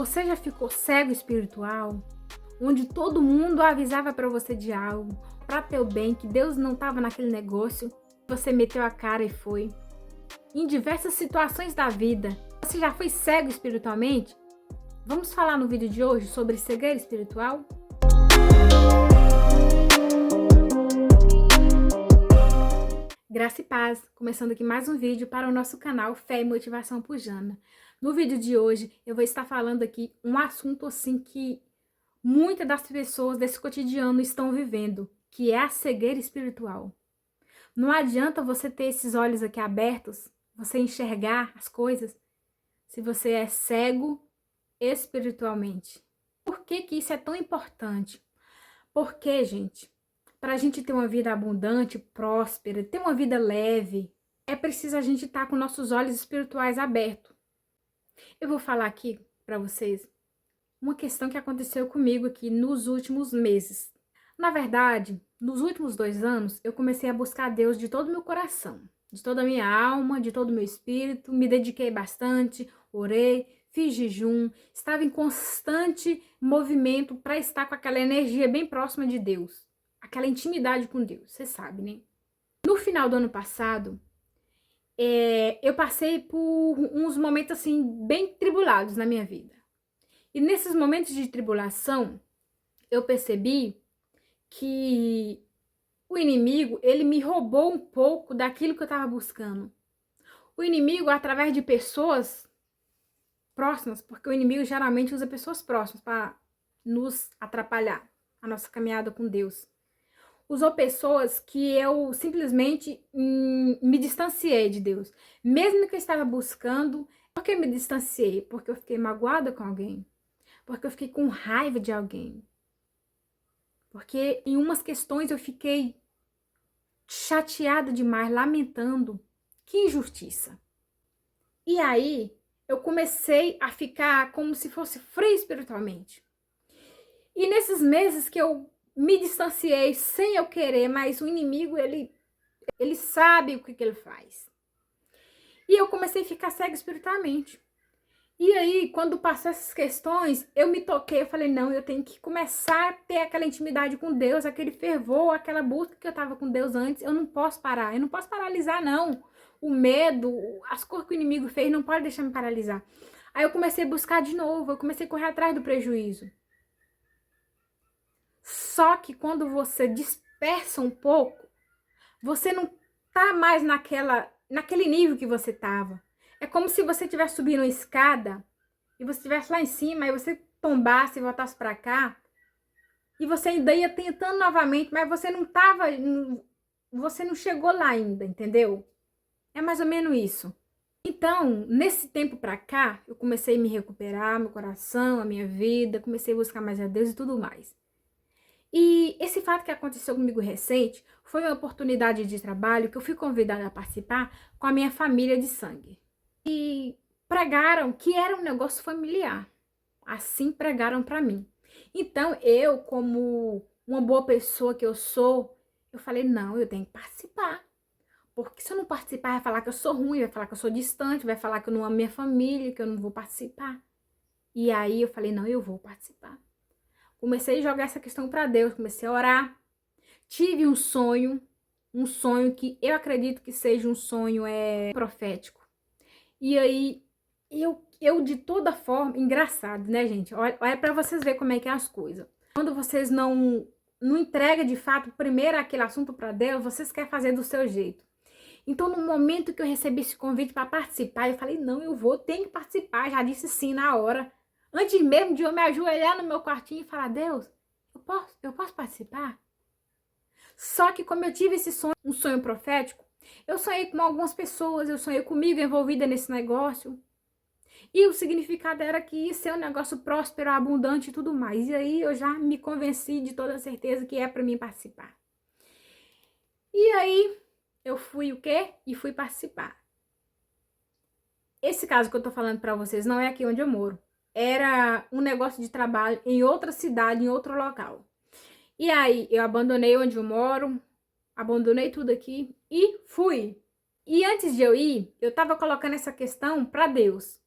Você já ficou cego espiritual? Onde todo mundo avisava para você de algo, para teu bem, que Deus não estava naquele negócio, você meteu a cara e foi. Em diversas situações da vida, você já foi cego espiritualmente? Vamos falar no vídeo de hoje sobre cegueira espiritual? Graça e paz, começando aqui mais um vídeo para o nosso canal Fé e Motivação por Jana. No vídeo de hoje eu vou estar falando aqui um assunto assim que muitas das pessoas desse cotidiano estão vivendo, que é a cegueira espiritual. Não adianta você ter esses olhos aqui abertos, você enxergar as coisas, se você é cego espiritualmente. Por que que isso é tão importante? Porque, gente, para a gente ter uma vida abundante, próspera, ter uma vida leve, é preciso a gente estar com nossos olhos espirituais abertos. Eu vou falar aqui para vocês uma questão que aconteceu comigo aqui nos últimos meses. Na verdade, nos últimos 2 anos, eu comecei a buscar Deus de todo o meu coração, de toda a minha alma, de todo o meu espírito, me dediquei bastante, orei, fiz jejum, estava em constante movimento para estar com aquela energia bem próxima de Deus, aquela intimidade com Deus, você sabe, né? No final do ano passado, eu passei por uns momentos assim bem tribulados na minha vida. E nesses momentos de tribulação, eu percebi que o inimigo, ele me roubou um pouco daquilo que eu estava buscando. O inimigo, através de pessoas próximas, porque o inimigo geralmente usa pessoas próximas para nos atrapalhar a nossa caminhada com Deus. Usou pessoas que eu simplesmente me distanciei de Deus. Mesmo que eu estava buscando, por que me distanciei? Porque eu fiquei magoada com alguém. Porque eu fiquei com raiva de alguém. Porque em umas questões eu fiquei chateada demais, lamentando. Que injustiça. E aí eu comecei a ficar como se fosse fria espiritualmente. E nesses meses que eu me distanciei sem eu querer, mas o inimigo, ele sabe o que ele faz. E eu comecei a ficar cega espiritualmente. E aí, quando passou essas questões, eu me toquei, eu falei, não, eu tenho que começar a ter aquela intimidade com Deus, aquele fervor, aquela busca que eu tava com Deus antes, eu não posso parar, eu não posso paralisar, não. O medo, as coisas que o inimigo fez, não pode deixar me paralisar. Aí eu comecei a buscar de novo, eu comecei a correr atrás do prejuízo. Só que quando você dispersa um pouco, você não tá mais naquele nível que você tava. É como se você estivesse subindo uma escada e você estivesse lá em cima e você tombasse e voltasse para cá e você ainda ia tentando novamente, mas você não chegou lá ainda, entendeu? É mais ou menos isso. Então, nesse tempo para cá, eu comecei a me recuperar, meu coração, a minha vida, comecei a buscar mais a Deus e tudo mais. E esse fato que aconteceu comigo recente foi uma oportunidade de trabalho que eu fui convidada a participar com a minha família de sangue. E pregaram que era um negócio familiar. Assim pregaram para mim. Então, eu, como uma boa pessoa que eu sou, eu falei, não, eu tenho que participar. Porque se eu não participar, vai falar que eu sou ruim, vai falar que eu sou distante, vai falar que eu não amo minha família, que eu não vou participar. E aí eu falei, não, eu vou participar. Comecei a jogar essa questão para Deus, comecei a orar. Tive um sonho que eu acredito que seja um sonho profético. E aí, eu de toda forma, engraçado, né, gente? Olha para vocês verem como é que é as coisas. Quando vocês não entregam de fato primeiro aquele assunto para Deus, vocês querem fazer do seu jeito. Então, no momento que eu recebi esse convite para participar, eu falei, não, eu vou, tenho que participar. Já disse sim na hora. Antes mesmo de eu me ajoelhar no meu quartinho e falar, Deus, eu posso participar? Só que como eu tive esse sonho, um sonho profético, eu sonhei com algumas pessoas, eu sonhei comigo envolvida nesse negócio. E o significado era que ia ser um negócio próspero, abundante e tudo mais. E aí eu já me convenci de toda certeza que é para mim participar. E aí eu fui o quê? E fui participar. Esse caso que eu tô falando para vocês não é aqui onde eu moro. Era um negócio de trabalho em outra cidade, em outro local. E aí eu abandonei onde eu moro, abandonei tudo aqui e fui. E antes de eu ir, eu tava colocando essa questão para Deus.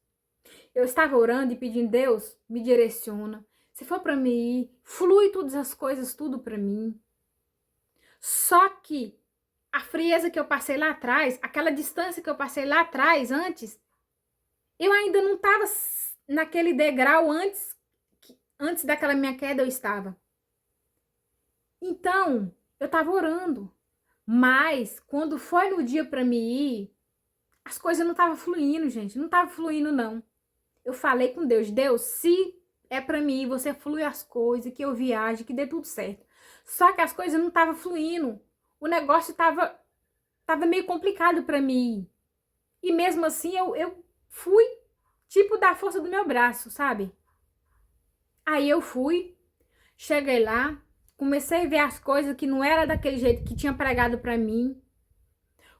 Eu estava orando e pedindo, Deus, me direciona. Se for para mim ir, flui todas as coisas, tudo para mim. Só que a frieza que eu passei lá atrás, aquela distância que eu passei lá atrás, antes, eu ainda não estava naquele degrau antes daquela minha queda eu estava. Então, eu estava orando. Mas, quando foi no dia para mim ir, as coisas não estavam fluindo, gente. Não estava fluindo, não. Eu falei com Deus, Deus, se é para mim, você flui as coisas, que eu viaje, que dê tudo certo. Só que as coisas não estavam fluindo. O negócio estava meio complicado para mim. E mesmo assim, eu fui, tipo, da força do meu braço, sabe? Aí eu fui, cheguei lá, comecei a ver as coisas que não era daquele jeito que tinha pregado para mim.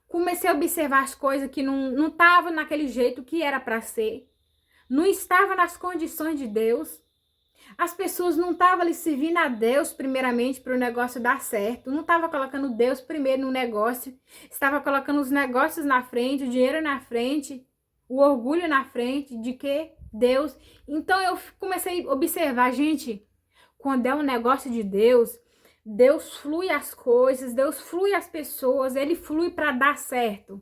Comecei a observar as coisas que não estavam naquele jeito que era para ser. Não estava nas condições de Deus. As pessoas não estavam ali servindo a Deus primeiramente para o negócio dar certo. Não estava colocando Deus primeiro no negócio. Estava colocando os negócios na frente, o dinheiro na frente, o orgulho na frente de que Deus. Então eu comecei a observar, gente, quando é um negócio de Deus, Deus flui as coisas, Deus flui as pessoas, Ele flui para dar certo.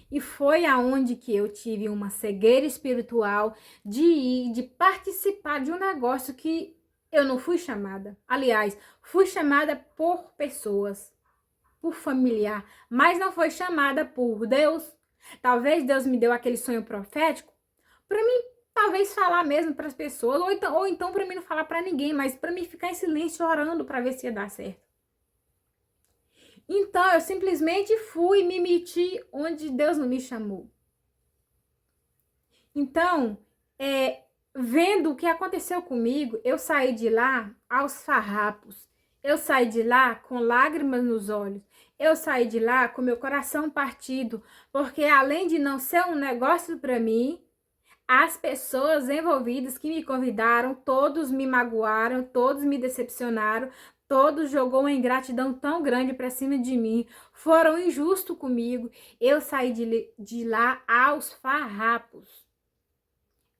E foi aonde que eu tive uma cegueira espiritual de participar de um negócio que eu não fui chamada. Aliás, fui chamada por pessoas, por familiar, mas não foi chamada por Deus. Talvez Deus me deu aquele sonho profético para mim, talvez falar mesmo para as pessoas, ou então para mim não falar para ninguém, mas para mim ficar em silêncio orando para ver se ia dar certo. Então, eu simplesmente fui me meti onde Deus não me chamou. Então, vendo o que aconteceu comigo, eu saí de lá aos farrapos. Eu saí de lá com lágrimas nos olhos. Eu saí de lá com meu coração partido, porque além de não ser um negócio para mim, as pessoas envolvidas que me convidaram, todos me magoaram, todos me decepcionaram, todos jogou uma ingratidão tão grande para cima de mim, foram injustos comigo. Eu saí de lá aos farrapos.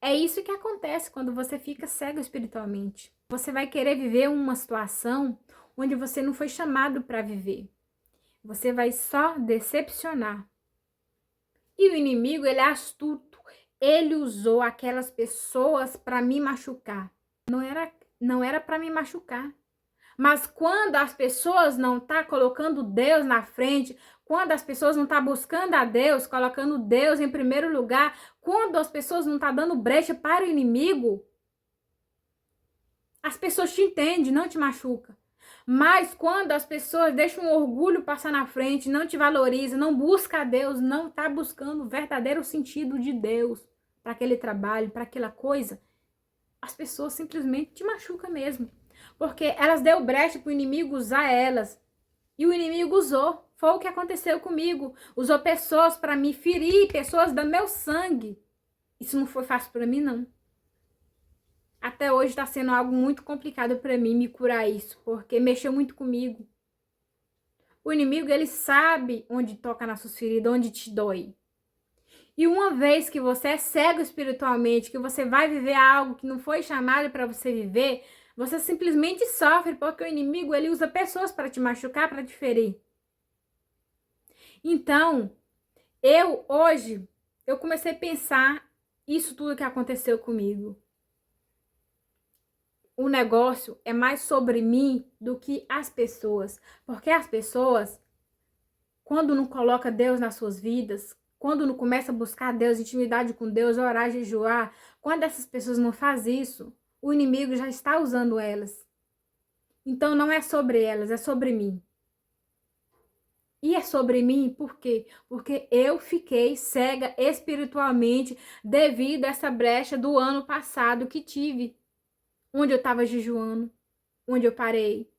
É isso que acontece quando você fica cego espiritualmente. Você vai querer viver uma situação onde você não foi chamado para viver. Você vai só decepcionar. E o inimigo, ele é astuto. Ele usou aquelas pessoas para me machucar. Não era para me machucar. Mas quando as pessoas não tá colocando Deus na frente, quando as pessoas não tá buscando a Deus, colocando Deus em primeiro lugar, quando as pessoas não tá dando brecha para o inimigo, as pessoas te entendem, não te machucam. Mas quando as pessoas deixam o orgulho passar na frente, não te valoriza, não busca a Deus, não tá buscando o verdadeiro sentido de Deus para aquele trabalho, para aquela coisa, as pessoas simplesmente te machucam mesmo. Porque elas deu brecha para o inimigo usar elas. E o inimigo usou. Foi o que aconteceu comigo. Usou pessoas para me ferir, pessoas do meu sangue. Isso não foi fácil para mim, não. Até hoje está sendo algo muito complicado para mim me curar isso, porque mexeu muito comigo. O inimigo, ele sabe onde toca nas suas feridas, onde te dói. E uma vez que você é cego espiritualmente, que você vai viver algo que não foi chamado para você viver, você simplesmente sofre, porque o inimigo, ele usa pessoas para te machucar, para te ferir. Então, hoje, eu comecei a pensar isso tudo que aconteceu comigo. O negócio é mais sobre mim do que as pessoas. Porque as pessoas, quando não coloca Deus nas suas vidas, quando não começa a buscar Deus, intimidade com Deus, orar, jejuar, quando essas pessoas não fazem isso, o inimigo já está usando elas. Então não é sobre elas, é sobre mim. E é sobre mim por quê? Porque eu fiquei cega espiritualmente devido a essa brecha do ano passado que tive. Onde eu estava jejuando, onde eu parei,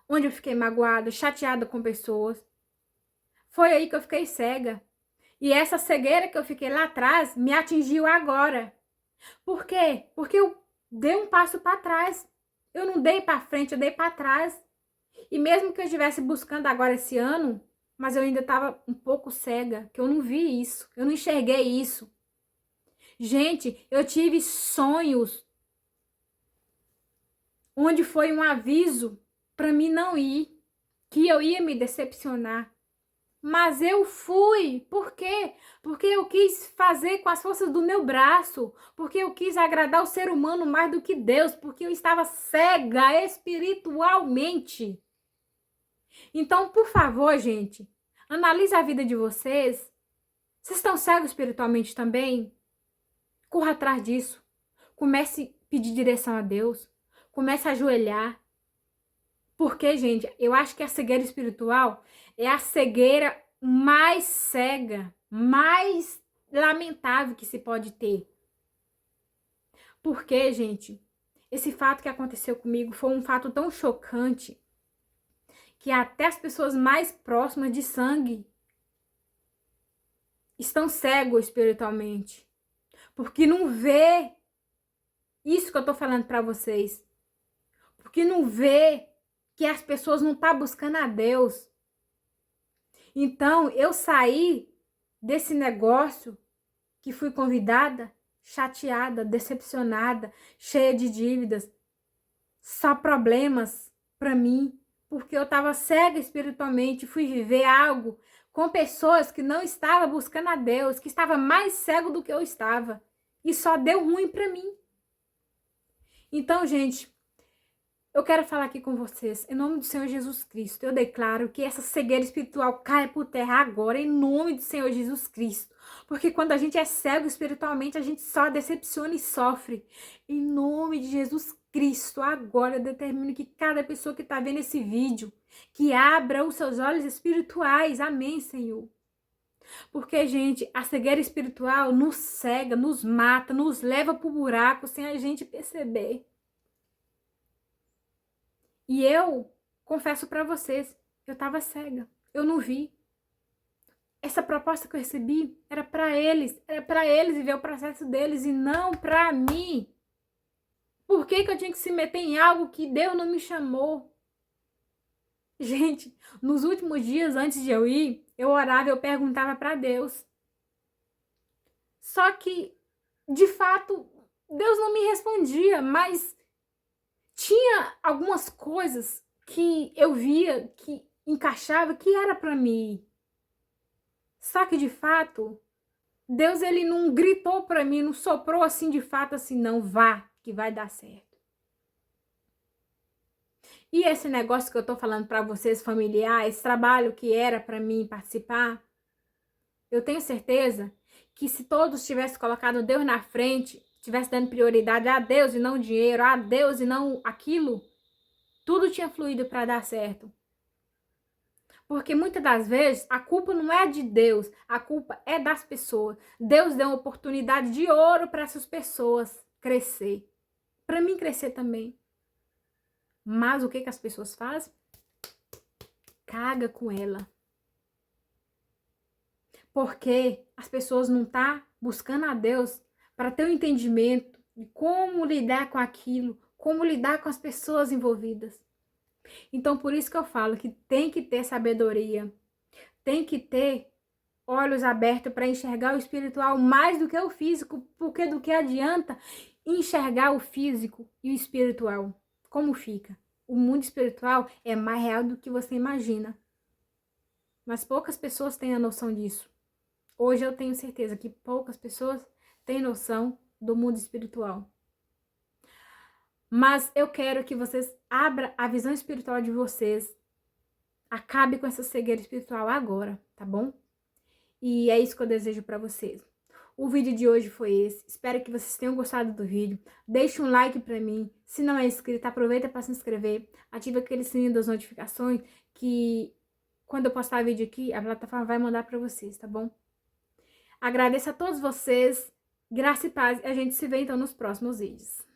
onde eu fiquei magoada, chateada com pessoas. Foi aí que eu fiquei cega. E essa cegueira que eu fiquei lá atrás me atingiu agora. Por quê? Porque eu dei um passo para trás. Eu não dei para frente, eu dei para trás. E mesmo que eu estivesse buscando agora esse ano, mas eu ainda estava um pouco cega, que eu não vi isso, eu não enxerguei isso. Gente, eu tive sonhos onde foi um aviso para mim não ir, que eu ia me decepcionar. Mas eu fui. Por quê? Porque eu quis fazer com as forças do meu braço. Porque eu quis agradar o ser humano mais do que Deus. Porque eu estava cega espiritualmente. Então, por favor, gente, analise a vida de vocês. Vocês estão cegos espiritualmente também? Corra atrás disso. Comece a pedir direção a Deus. Comece a ajoelhar. Porque, gente, eu acho que a cegueira espiritual é a cegueira mais cega, mais lamentável que se pode ter. Porque, gente, esse fato que aconteceu comigo foi um fato tão chocante que até as pessoas mais próximas de sangue estão cegos espiritualmente. Porque não vê isso que eu tô falando para vocês. Porque não vê que as pessoas não estão buscando a Deus. Então, eu saí desse negócio que fui convidada, chateada, decepcionada, cheia de dívidas, só problemas para mim, porque eu estava cega espiritualmente, fui viver algo com pessoas que não estavam buscando a Deus, que estava mais cego do que eu estava, e só deu ruim para mim. Então, gente, eu quero falar aqui com vocês, em nome do Senhor Jesus Cristo, eu declaro que essa cegueira espiritual caia por terra agora, em nome do Senhor Jesus Cristo. Porque quando a gente é cego espiritualmente, a gente só decepciona e sofre. Em nome de Jesus Cristo, agora eu determino que cada pessoa que está vendo esse vídeo, que abra os seus olhos espirituais. Amém, Senhor. Porque, gente, a cegueira espiritual nos cega, nos mata, nos leva para o buraco sem a gente perceber. E eu confesso para vocês, eu estava cega, eu não vi. Essa proposta que eu recebi era para eles viver o processo deles e não para mim. Por que eu tinha que se meter em algo que Deus não me chamou? Gente, nos últimos dias antes de eu ir, eu orava, eu perguntava para Deus. Só que, de fato, Deus não me respondia, mas tinha algumas coisas que eu via que encaixava, que era para mim. Só que de fato, Deus ele não gritou para mim, não soprou assim de fato assim, não, vá, que vai dar certo. E esse negócio que eu tô falando para vocês, familiar, esse trabalho que era para mim participar, eu tenho certeza que se todos tivessem colocado Deus na frente, tivesse dando prioridade a Deus e não dinheiro, a Deus e não aquilo, tudo tinha fluído para dar certo. Porque muitas das vezes a culpa não é de Deus, a culpa é das pessoas. Deus deu uma oportunidade de ouro para essas pessoas crescer. Para mim crescer também. Mas o que as pessoas fazem? Caga com ela. Porque as pessoas não estão buscando a Deus para ter um entendimento de como lidar com aquilo, como lidar com as pessoas envolvidas. Então, por isso que eu falo que tem que ter sabedoria, tem que ter olhos abertos para enxergar o espiritual mais do que o físico, porque do que adianta enxergar o físico e o espiritual. Como fica? O mundo espiritual é mais real do que você imagina. Mas poucas pessoas têm a noção disso. Hoje eu tenho certeza que poucas pessoas têm noção do mundo espiritual. Mas eu quero que vocês abram a visão espiritual de vocês. Acabe com essa cegueira espiritual agora, tá bom? E é isso que eu desejo para vocês. O vídeo de hoje foi esse. Espero que vocês tenham gostado do vídeo. Deixe um like para mim. Se não é inscrito, aproveita para se inscrever. Ative aquele sininho das notificações que quando eu postar vídeo aqui, a plataforma vai mandar para vocês, tá bom? Agradeço a todos vocês. Graça e paz. E a gente se vê então nos próximos vídeos.